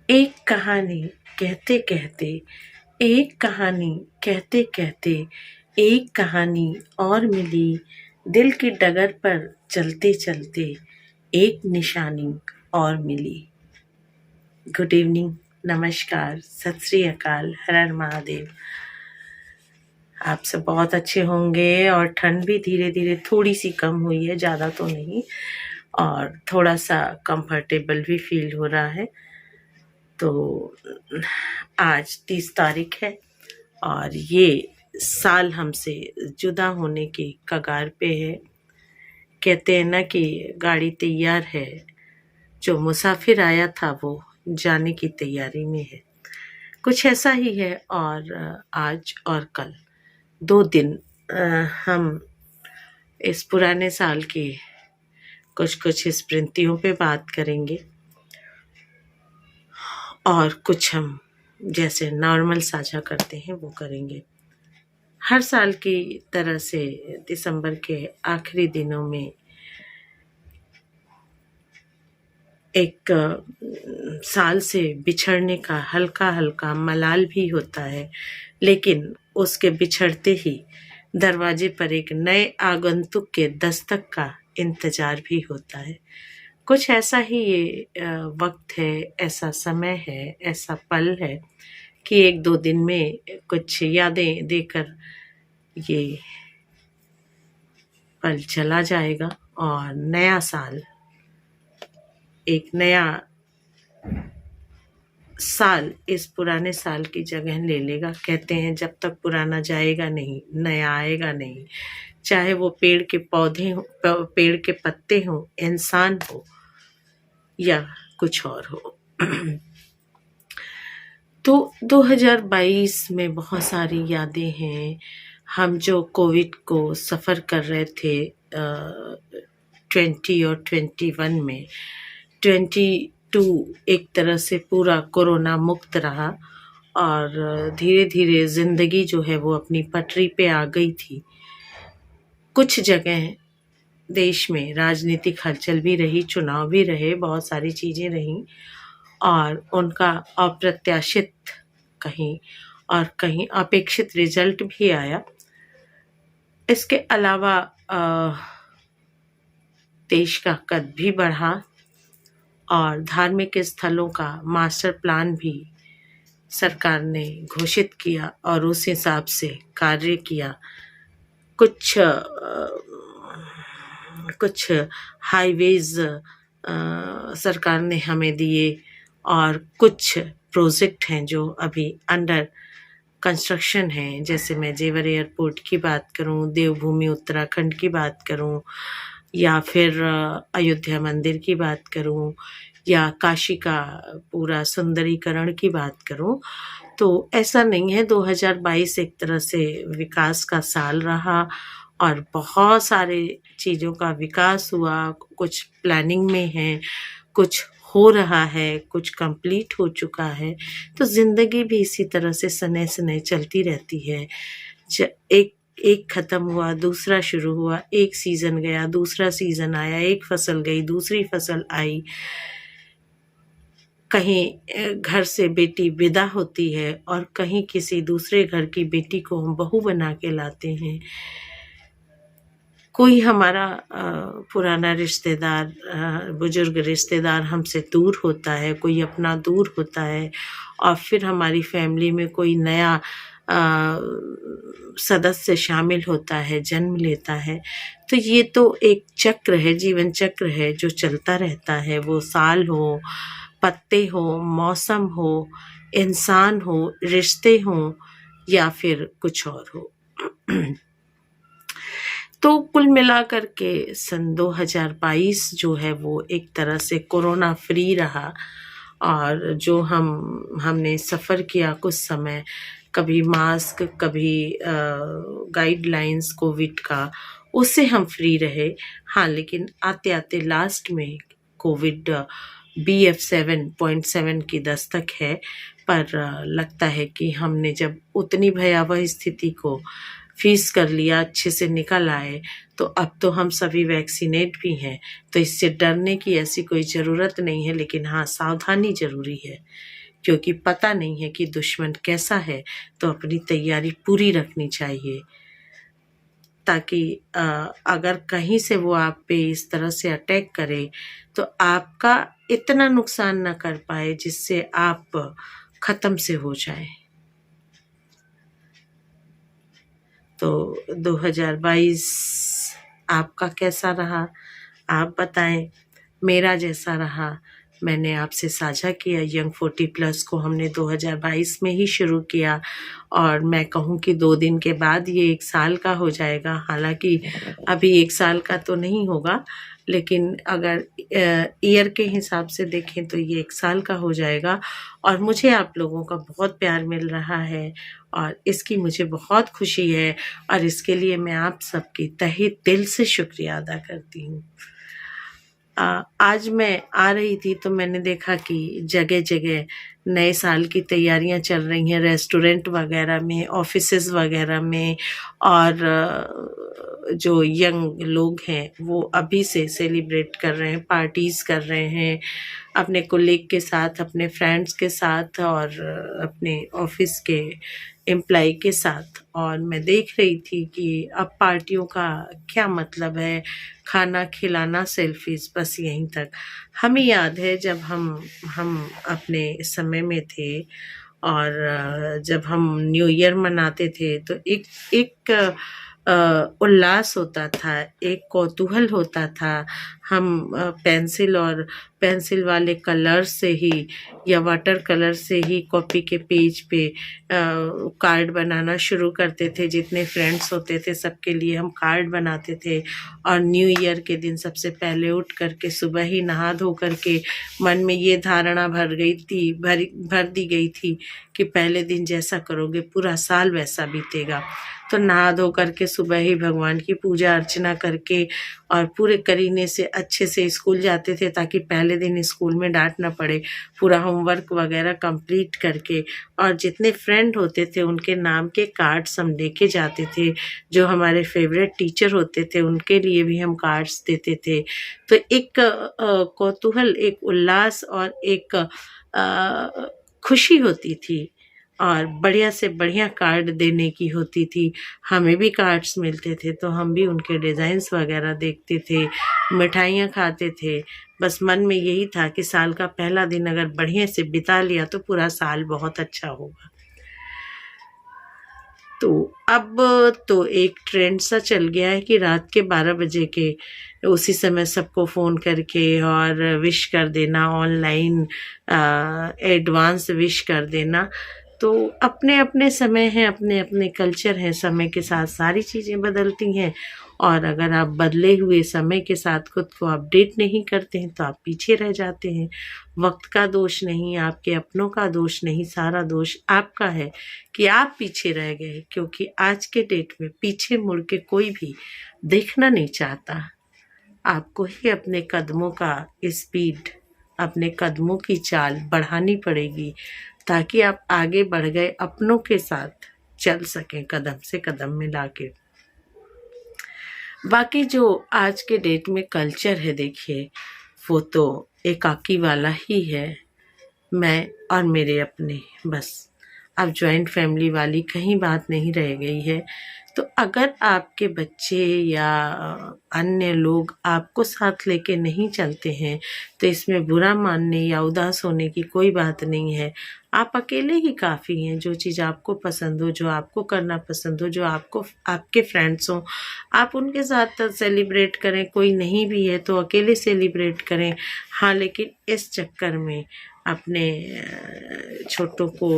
एक कहानी कहते कहते एक कहानी कहते कहते एक कहानी और मिली। दिल की डगर पर चलते चलते एक निशानी और मिली। गुड इवनिंग, नमस्कार, सत श्री अकाल, हर हर महादेव। आप सब बहुत अच्छे होंगे और ठंड भी धीरे धीरे थोड़ी सी कम हुई है, ज़्यादा तो नहीं, और थोड़ा सा कंफर्टेबल भी फील हो रहा है। तो आज 30 तारीख है और ये साल हमसे जुदा होने के कगार पे है। कहते हैं ना कि गाड़ी तैयार है, जो मुसाफिर आया था वो जाने की तैयारी में है। कुछ ऐसा ही है। और आज और कल 2 दिन हम इस पुराने साल की कुछ स्मृतियों पे बात करेंगे और कुछ हम जैसे नॉर्मल साझा करते हैं वो करेंगे। हर साल की तरह से दिसंबर के आखिरी दिनों में एक साल से बिछड़ने का हल्का हल्का मलाल भी होता है, लेकिन उसके बिछड़ते ही दरवाजे पर एक नए आगंतुक के दस्तक का इंतजार भी होता है। कुछ ऐसा ही ये वक्त है, ऐसा समय है, ऐसा पल है कि 1-2 दिन में कुछ यादें देकर ये पल चला जाएगा और नया साल, एक नया साल इस पुराने साल की जगह ले लेगा। कहते हैं जब तक पुराना जाएगा नहीं, नया आएगा नहीं। चाहे वो पेड़ के पौधे हो, पेड़ के पत्ते हो, इंसान हो या कुछ और हो। तो 2022 में बहुत सारी यादें हैं। हम जो कोविड को सफ़र कर रहे थे 20 और 21 में, 22 एक तरह से पूरा कोरोना मुक्त रहा और धीरे धीरे ज़िंदगी जो है वो अपनी पटरी पे आ गई थी। कुछ जगह देश में राजनीतिक हलचल भी रही, चुनाव भी रहे, बहुत सारी चीज़ें रहीं और उनका अप्रत्याशित कहीं और कहीं अपेक्षित रिजल्ट भी आया। इसके अलावा देश का कद भी बढ़ा और धार्मिक स्थलों का मास्टर प्लान भी सरकार ने घोषित किया और उस हिसाब से कार्य किया। कुछ हाईवेज सरकार ने हमें दिए और कुछ प्रोजेक्ट हैं जो अभी अंडर कंस्ट्रक्शन हैं। जैसे मैं जेवर एयरपोर्ट की बात करूं, देवभूमि उत्तराखंड की बात करूं, या फिर अयोध्या मंदिर की बात करूं, या काशी का पूरा सुंदरीकरण की बात करूं, तो ऐसा नहीं है। 2022 एक तरह से विकास का साल रहा और बहुत सारे चीज़ों का विकास हुआ। कुछ प्लानिंग में है, कुछ हो रहा है, कुछ कंप्लीट हो चुका है। तो ज़िंदगी भी इसी तरह से सने सने चलती रहती है। एक ख़त्म हुआ, दूसरा शुरू हुआ, एक सीज़न गया, दूसरा सीज़न आया, एक फसल गई, दूसरी फसल आई। कहीं घर से बेटी विदा होती है और कहीं किसी दूसरे घर की बेटी को हम बहू बना के लाते हैं। कोई हमारा पुराना रिश्तेदार, बुजुर्ग रिश्तेदार हमसे दूर होता है, कोई अपना दूर होता है और फिर हमारी फैमिली में कोई नया सदस्य शामिल होता है, जन्म लेता है। तो ये तो एक चक्र है, जीवन चक्र है जो चलता रहता है। वो साल हो, पत्ते हो, मौसम हो, इंसान हो, रिश्ते हों या फिर कुछ और हो। तो कुल मिलाकर के सन 2022 जो है वो एक तरह से कोरोना फ्री रहा और जो हमने सफ़र किया कुछ समय, कभी मास्क, कभी गाइडलाइंस कोविड का, उससे हम फ्री रहे। हाँ, लेकिन आते आते लास्ट में कोविड BF7.7 की दस्तक है। पर लगता है कि हमने जब उतनी भयावह स्थिति को फेस कर लिया, अच्छे से निकल आए, तो अब तो हम सभी वैक्सीनेट भी हैं, तो इससे डरने की ऐसी कोई ज़रूरत नहीं है। लेकिन हाँ, सावधानी ज़रूरी है। क्योंकि पता नहीं है कि दुश्मन कैसा है, तो अपनी तैयारी पूरी रखनी चाहिए ताकि अगर कहीं से वो आप पे इस तरह से अटैक करे तो आपका इतना नुकसान ना कर पाए जिससे आप ख़त्म से हो जाए। तो 2022 आपका कैसा रहा आप बताएं, मेरा जैसा रहा मैंने आपसे साझा किया। यंग 40+ को हमने 2022 में ही शुरू किया और मैं कहूँ कि 2 दिन के बाद ये 1 साल का हो जाएगा। हालांकि अभी 1 साल का तो नहीं होगा, लेकिन अगर ईयर के हिसाब से देखें तो ये 1 साल का हो जाएगा और मुझे आप लोगों का बहुत प्यार मिल रहा है और इसकी मुझे बहुत खुशी है और इसके लिए मैं आप सबकी तहे दिल से शुक्रिया अदा करती हूँ। आज मैं आ रही थी तो मैंने देखा कि जगह जगह नए साल की तैयारियां चल रही हैं, रेस्टोरेंट वगैरह में, ऑफिसेज वगैरह में, और जो यंग लोग हैं वो अभी से सेलिब्रेट कर रहे हैं, पार्टीज़ कर रहे हैं अपने कोलीग के साथ, अपने फ्रेंड्स के साथ और अपने ऑफिस के एम्प्लॉय के साथ। और मैं देख रही थी कि अब पार्टियों का क्या मतलब है, खाना खिलाना, सेल्फीज, बस यहीं तक। हमें याद है जब हम अपने समय में थे और जब हम न्यू ईयर मनाते थे तो एक उल्लास होता था, एक कौतूहल होता था। हम पेंसिल वाले कलर से ही या वाटर कलर से ही कॉपी के पेज पे कार्ड बनाना शुरू करते थे। जितने फ्रेंड्स होते थे सबके लिए हम कार्ड बनाते थे और न्यू ईयर के दिन सबसे पहले उठ करके सुबह ही नहा धो करके मन में ये धारणा भर दी गई थी कि पहले दिन जैसा करोगे पूरा साल वैसा बीतेगा। तो नहा धो करके सुबह ही भगवान की पूजा अर्चना करके और पूरे करीने से अच्छे से स्कूल जाते थे ताकि पहले दिन स्कूल में डांट ना पड़े। पूरा होमवर्क वगैरह कंप्लीट करके और जितने फ्रेंड होते थे उनके नाम के कार्ड्स हम लेके जाते थे। जो हमारे फेवरेट टीचर होते थे उनके लिए भी हम कार्ड्स देते थे। तो एक कौतूहल, एक उल्लास और एक खुशी होती थी और बढ़िया से बढ़िया कार्ड देने की होती थी। हमें भी कार्ड्स मिलते थे तो हम भी उनके डिज़ाइंस वगैरह देखते थे, मिठाइयाँ खाते थे। बस मन में यही था कि साल का पहला दिन अगर बढ़िया से बिता लिया तो पूरा साल बहुत अच्छा होगा। तो अब तो एक ट्रेंड सा चल गया है कि रात के 12 बजे के उसी समय सबको फ़ोन करके और विश कर देना, ऑनलाइन एडवांस विश कर देना। तो अपने अपने समय हैं, अपने अपने कल्चर हैं, समय के साथ सारी चीज़ें बदलती हैं और अगर आप बदले हुए समय के साथ खुद को अपडेट नहीं करते हैं तो आप पीछे रह जाते हैं। वक्त का दोष नहीं, आपके अपनों का दोष नहीं, सारा दोष आपका है कि आप पीछे रह गए, क्योंकि आज के डेट में पीछे मुड़ के कोई भी देखना नहीं चाहता। आपको ही अपने कदमों का स्पीड, अपने कदमों की चाल बढ़ानी पड़ेगी ताकि आप आगे बढ़ गए अपनों के साथ चल सकें, कदम से कदम मिला के। बाकी जो आज के डेट में कल्चर है देखिए, वो तो एकाकी वाला ही है, मैं और मेरे अपने, बस। अब जॉइंट फैमिली वाली कहीं बात नहीं रह गई है। तो अगर आपके बच्चे या अन्य लोग आपको साथ लेके नहीं चलते हैं तो इसमें बुरा मानने या उदास होने की कोई बात नहीं है। आप अकेले ही काफ़ी हैं। जो चीज़ आपको पसंद हो, जो आपको करना पसंद हो, जो आपको आपके फ्रेंड्स हों, आप उनके साथ सेलिब्रेट करें। कोई नहीं भी है तो अकेले सेलिब्रेट करें। हाँ, लेकिन इस चक्कर में अपने छोटों को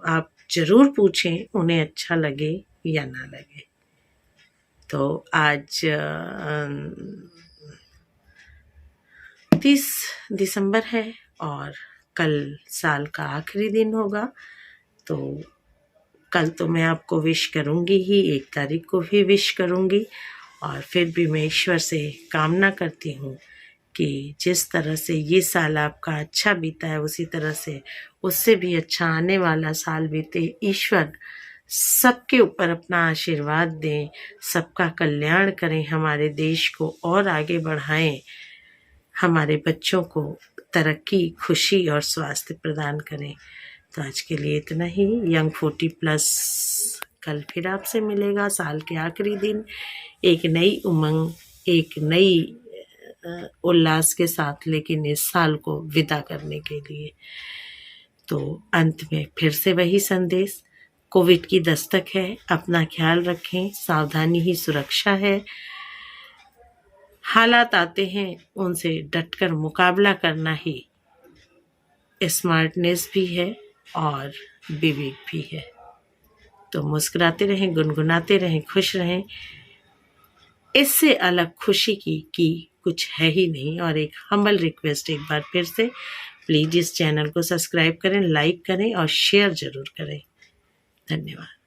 आप ज़रूर पूछें उन्हें अच्छा लगे या ना लगे। तो आज 30 दिसंबर है और कल साल का आखिरी दिन होगा। तो कल तो मैं आपको विश करूँगी ही, 1 तारीख को भी विश करूँगी और फिर भी मैं ईश्वर से कामना करती हूँ कि जिस तरह से ये साल आपका अच्छा बीता है उसी तरह से उससे भी अच्छा आने वाला साल बीते। ईश्वर सबके ऊपर अपना आशीर्वाद दें, सबका कल्याण करें, हमारे देश को और आगे बढ़ाएं, हमारे बच्चों को तरक्की, खुशी और स्वास्थ्य प्रदान करें। तो आज के लिए इतना ही। यंग 40+ कल फिर आपसे मिलेगा, साल के आखिरी दिन, एक नई उमंग, एक नई उल्लास के साथ, लेकिन इस साल को विदा करने के लिए। तो अंत में फिर से वही संदेश, कोविड की दस्तक है, अपना ख्याल रखें, सावधानी ही सुरक्षा है। हालात आते हैं, उनसे डटकर मुकाबला करना ही स्मार्टनेस भी है और विवेक भी है। तो मुस्कुराते रहें, गुनगुनाते रहें, खुश रहें। इससे अलग खुशी की कुछ है ही नहीं। और एक हम्बल रिक्वेस्ट एक बार फिर से, प्लीज़ इस चैनल को सब्सक्राइब करें, लाइक करें और शेयर ज़रूर करें। धन्यवाद।